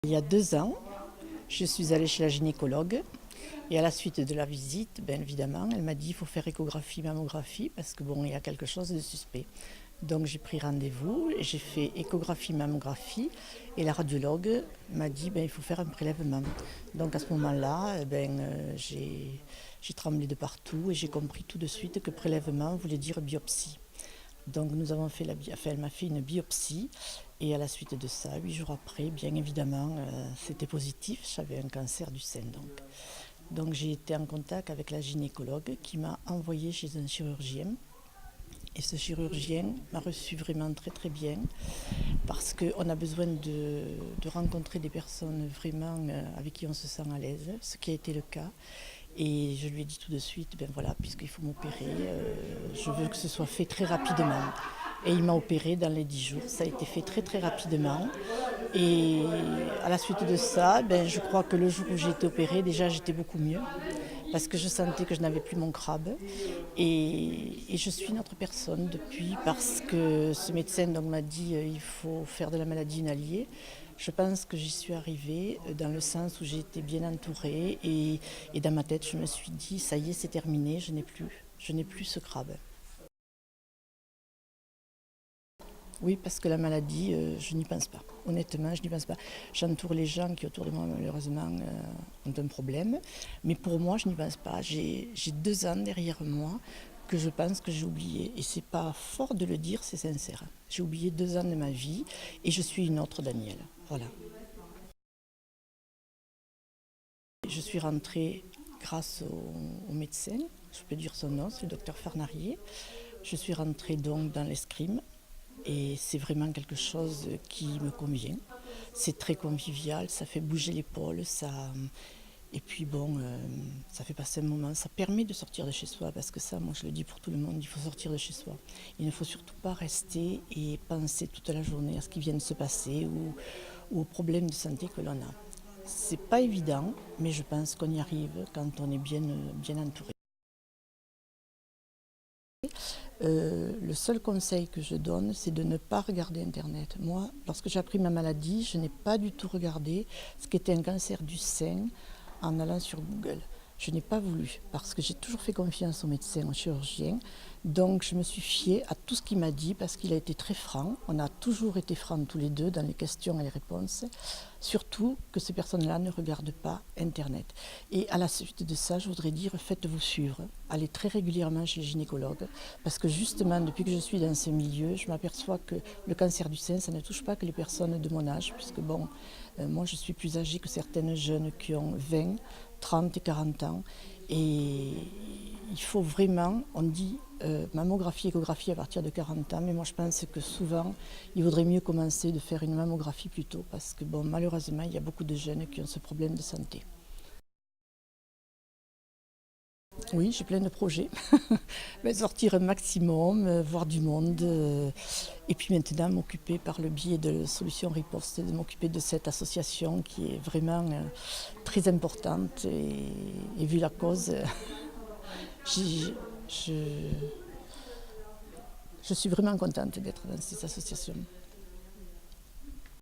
Il y a 2 ans, je suis allée chez la gynécologue et à la suite de la visite, bien évidemment, elle m'a dit qu'il faut faire échographie, mammographie parce que bon, il y a quelque chose de suspect. Donc j'ai pris rendez-vous, j'ai fait échographie, mammographie et la radiologue m'a dit il faut faire un prélèvement. Donc à ce moment-là, j'ai tremblé de partout et j'ai compris tout de suite que prélèvement voulait dire biopsie. Donc nous avons fait elle m'a fait une biopsie et à la suite de ça, 8 jours après, bien évidemment, c'était positif, j'avais un cancer du sein. Donc j'ai été en contact avec la gynécologue qui m'a envoyé chez un chirurgien. Et ce chirurgien m'a reçu vraiment très très bien parce qu'on a besoin de rencontrer des personnes vraiment avec qui on se sent à l'aise, ce qui a été le cas. Et je lui ai dit tout de suite, puisqu'il faut m'opérer, je veux que ce soit fait très rapidement. Et il m'a opéré dans les 10 jours. Ça a été fait très très rapidement. Et à la suite de ça, je crois que le jour où j'ai été opérée, déjà j'étais beaucoup mieux. Parce que je sentais que je n'avais plus mon crabe. Et je suis une autre personne depuis parce que ce médecin m'a dit il faut faire de la maladie une alliée. Je pense que j'y suis arrivée dans le sens où j'ai été bien entourée et dans ma tête je me suis dit ça y est c'est terminé, je n'ai plus ce crabe. Oui, parce que la maladie, je n'y pense pas. Honnêtement, je n'y pense pas. J'entoure les gens qui autour de moi, malheureusement, ont un problème. Mais pour moi, je n'y pense pas. J'ai 2 ans derrière moi que je pense que j'ai oublié. Et c'est pas fort de le dire, c'est sincère. J'ai oublié 2 ans de ma vie et je suis une autre Danielle. Voilà. Je suis rentrée grâce au médecin, je peux dire son nom, c'est le docteur Farnarier. Je suis rentrée donc dans l'escrime. Et c'est vraiment quelque chose qui me convient. C'est très convivial, ça fait bouger l'épaule, et puis ça fait passer un moment. Ça permet de sortir de chez soi, parce que ça, moi je le dis pour tout le monde, il faut sortir de chez soi. Il ne faut surtout pas rester et penser toute la journée à ce qui vient de se passer ou aux problèmes de santé que l'on a. C'est pas évident, mais je pense qu'on y arrive quand on est bien entouré. Le seul conseil que je donne, c'est de ne pas regarder Internet. Moi, lorsque j'ai appris ma maladie, je n'ai pas du tout regardé ce qu'était un cancer du sein en allant sur Google. Je n'ai pas voulu parce que j'ai toujours fait confiance au médecin, au chirurgien. Donc je me suis fiée à tout ce qu'il m'a dit parce qu'il a été très franc. On a toujours été francs tous les deux dans les questions et les réponses. Surtout que ces personnes-là ne regardent pas Internet. Et à la suite de ça, je voudrais dire, faites-vous suivre. Allez très régulièrement chez le gynécologue parce que justement, depuis que je suis dans ce milieu, je m'aperçois que le cancer du sein, ça ne touche pas que les personnes de mon âge puisque moi je suis plus âgée que certaines jeunes qui ont 20, 30 et 40 ans. Et il faut vraiment, on dit mammographie, échographie à partir de 40 ans, mais moi je pense que souvent il vaudrait mieux commencer de faire une mammographie plus tôt parce que malheureusement il y a beaucoup de jeunes qui ont ce problème de santé. Oui, j'ai plein de projets. Sortir un maximum, voir du monde. Et puis maintenant, m'occuper par le biais de Solutions Riposte, de m'occuper de cette association qui est vraiment très importante. Et vu la cause, j'ai- je, je suis vraiment contente d'être dans cette association.